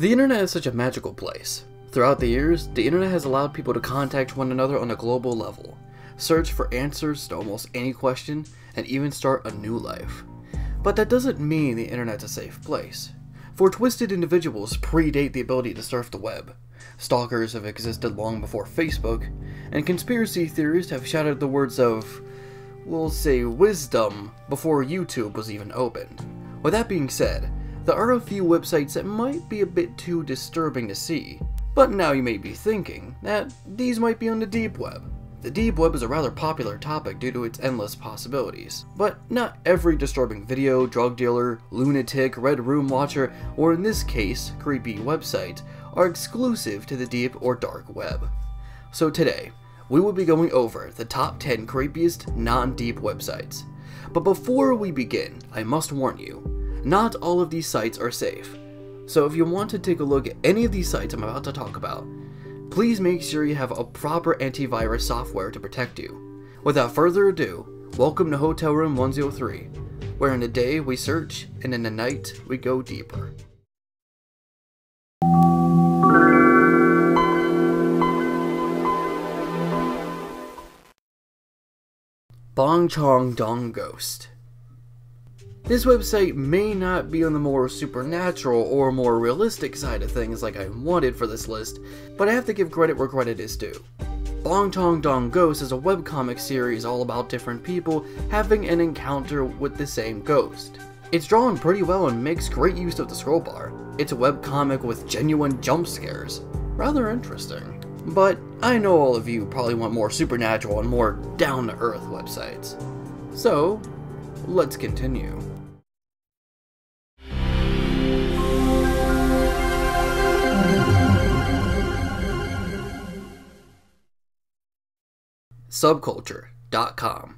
The internet is such a magical place. Throughout the years, the internet has allowed people to contact one another on a global level, search for answers to almost any question, and even start a new life. But that doesn't mean the internet's a safe place. For twisted individuals predate the ability to surf the web. Stalkers have existed long before Facebook, and conspiracy theorists have shouted the words of, we'll say, wisdom before YouTube was even opened. With that being said, there are a few websites that might be a bit too disturbing to see, but now you may be thinking that these might be on the deep web. The deep web is a rather popular topic due to its endless possibilities, but not every disturbing video, drug dealer, lunatic, red room watcher, or in this case, creepy website, are exclusive to the deep or dark web. So today, we will be going over the top 10 creepiest non-deep websites. But before we begin, I must warn you, not all of these sites are safe. So if you want to take a look at any of these sites I'm about to talk about, please make sure you have a proper antivirus software to protect you. Without further ado, welcome to Hotel Room 103, where in the day we search and in the night we go deeper. Bong-chong-Dong Ghost. This website may not be on the more supernatural or more realistic side of things like I wanted for this list, but I have to give credit where credit is due. Bong-chong-Dong Ghost is a webcomic series all about different people having an encounter with the same ghost. It's drawn pretty well and makes great use of the scroll bar. It's a webcomic with genuine jump scares. Rather interesting. But I know all of you probably want more supernatural and more down-to-earth websites. So, let's continue. Subculture.com.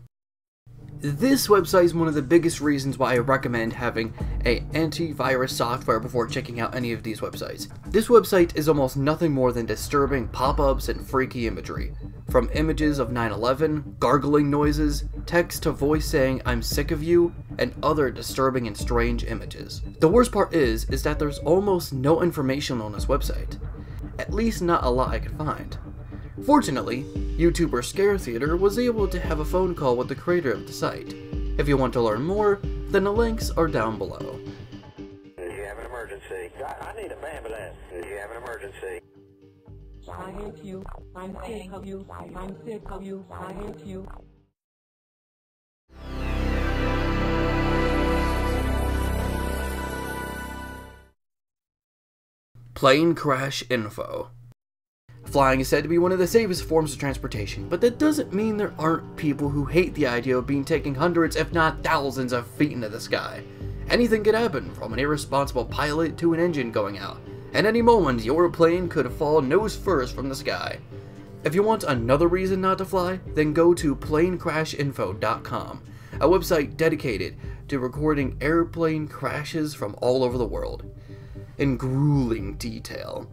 This website is one of the biggest reasons why I recommend having an antivirus software before checking out any of these websites. This website is almost nothing more than disturbing pop-ups and freaky imagery. From images of 9/11, gargling noises, text to voice saying "I'm sick of you," and other disturbing and strange images. The worst part is that there's almost no information on this website. At least not a lot I could find. Fortunately, YouTuber Scare Theater was able to have a phone call with the creator of the site. If you want to learn more, then the links are down below. Do you have an emergency? I need an ambulance. Do you have an emergency? I hate you. I'm sick of you. I'm sick of you. I hate you. Plane crash info. Flying is said to be one of the safest forms of transportation, but that doesn't mean there aren't people who hate the idea of being taken hundreds if not thousands of feet into the sky. Anything could happen, from an irresponsible pilot to an engine going out. At any moment, your plane could fall nose first from the sky. If you want another reason not to fly, then go to planecrashinfo.com, a website dedicated to recording airplane crashes from all over the world, in grueling detail.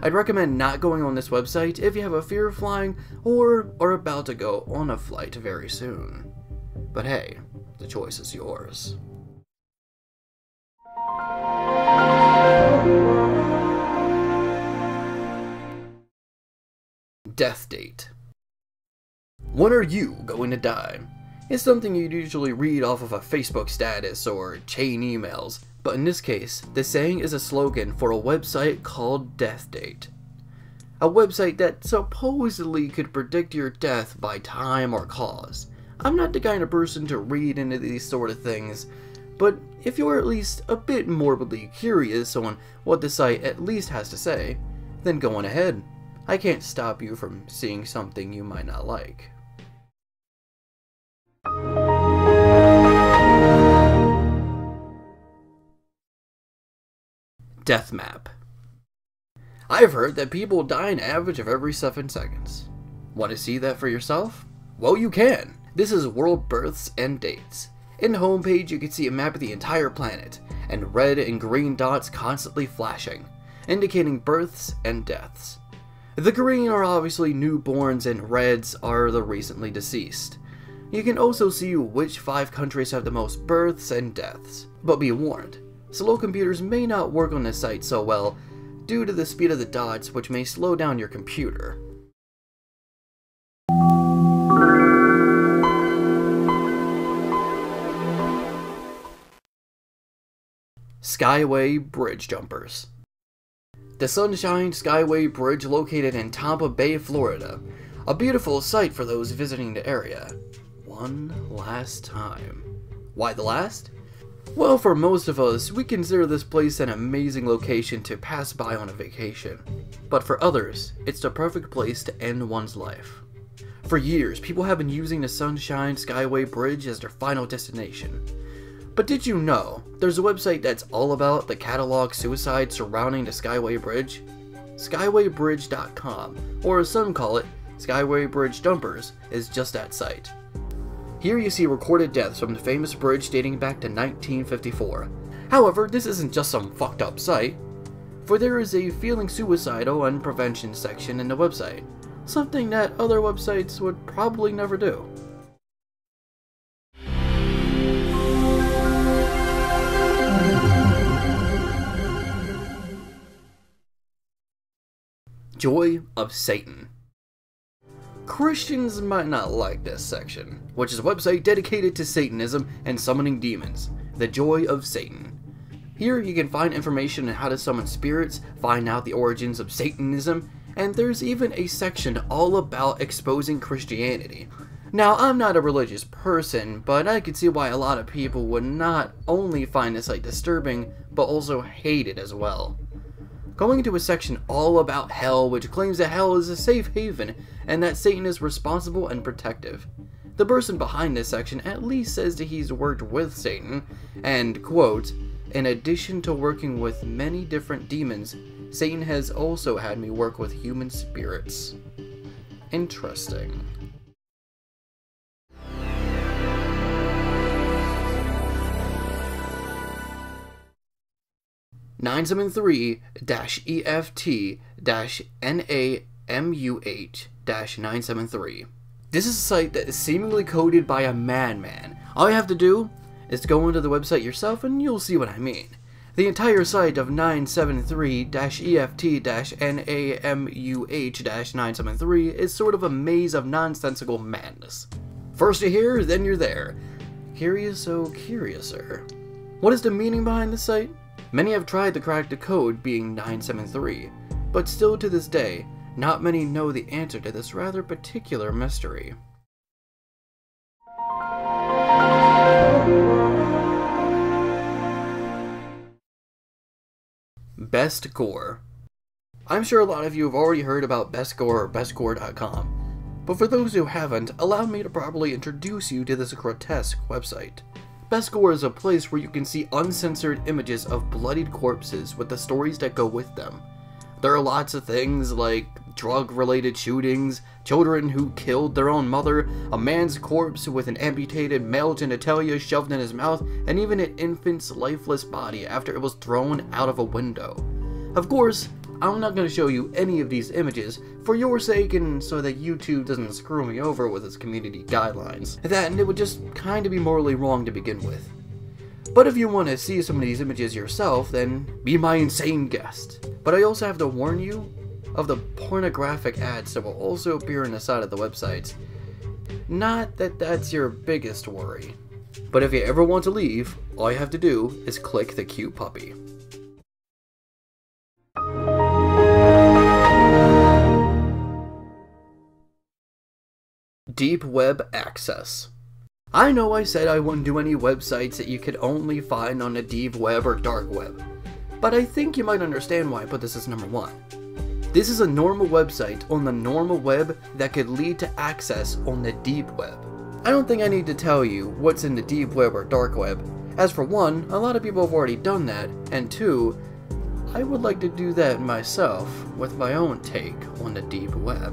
I'd recommend not going on this website if you have a fear of flying or are about to go on a flight very soon. But hey, the choice is yours. Death date. When are you going to die? It's something you'd usually read off of a Facebook status or chain emails, but in this case, the saying is a slogan for a website called Death Date. A website that supposedly could predict your death by time or cause. I'm not the kind of person to read into these sort of things, but if you're at least a bit morbidly curious on what the site at least has to say, then go on ahead. I can't stop you from seeing something you might not like. Death map. I've heard that people die an average of every 7 seconds. Want to see that for yourself? Well, you can. This is World Births and Dates. In the homepage, you can see a map of the entire planet, and red and green dots constantly flashing, indicating births and deaths. The green are obviously newborns and reds are the recently deceased. You can also see which 5 countries have the most births and deaths. But be warned, slow computers may not work on this site so well, due to the speed of the dots, which may slow down your computer. Skyway Bridge Jumpers. The Sunshine Skyway Bridge, located in Tampa Bay, Florida. A beautiful sight for those visiting the area. One last time. Why the last? Well, for most of us, we consider this place an amazing location to pass by on a vacation. But for others, it's the perfect place to end one's life. For years, people have been using the Sunshine Skyway Bridge as their final destination. But did you know, there's a website that's all about the catalog suicide surrounding the Skyway Bridge? Skywaybridge.com, or as some call it, Skyway Bridge Jumpers, is just that site. Here you see recorded deaths from the famous bridge dating back to 1954. However, this isn't just some fucked up site, for there is a feeling suicidal and prevention section in the website, something that other websites would probably never do. Joy of Satan. Christians might not like this section, which is a website dedicated to Satanism and summoning demons, the Joy of Satan. Here you can find information on how to summon spirits, find out the origins of Satanism, and there's even a section all about exposing Christianity. Now, I'm not a religious person, but I could see why a lot of people would not only find this site disturbing, but also hate it as well. Going into a section all about hell, which claims that hell is a safe haven and that Satan is responsible and protective. The person behind this section at least says that he's worked with Satan, and, quote, "In addition to working with many different demons, Satan has also had me work with human spirits." Interesting. (973-EFT-NAMUH-973). This is a site that is seemingly coded by a madman. All you have to do is to go into the website yourself and you'll see what I mean. The entire site of 973-EFT-NAMUH-973 is sort of a maze of nonsensical madness. First you're here, then you're there. Curious, oh curiouser. What is the meaning behind the site? Many have tried to crack the code, being 973, but still to this day, not many know the answer to this rather particular mystery. Best Gore. I'm sure a lot of you have already heard about Best Gore or bestgore.com, but for those who haven't, allow me to properly introduce you to this grotesque website. Best Gore is a place where you can see uncensored images of bloodied corpses with the stories that go with them. There are lots of things like drug-related shootings, children who killed their own mother, a man's corpse with an amputated male genitalia shoved in his mouth, and even an infant's lifeless body after it was thrown out of a window. Of course, I'm not going to show you any of these images for your sake and so that YouTube doesn't screw me over with its community guidelines. That and it would just kind of be morally wrong to begin with. But if you want to see some of these images yourself, then be my insane guest. But I also have to warn you of the pornographic ads that will also appear on the side of the websites. Not that that's your biggest worry. But if you ever want to leave, all you have to do is click the cute puppy. Deep Web Access. I know I said I wouldn't do any websites that you could only find on the deep web or dark web, but I think you might understand why I put this as number 1. This is a normal website on the normal web that could lead to access on the deep web. I don't think I need to tell you what's in the deep web or dark web, as for 1, a lot of people have already done that, and 2, I would like to do that myself with my own take on the deep web.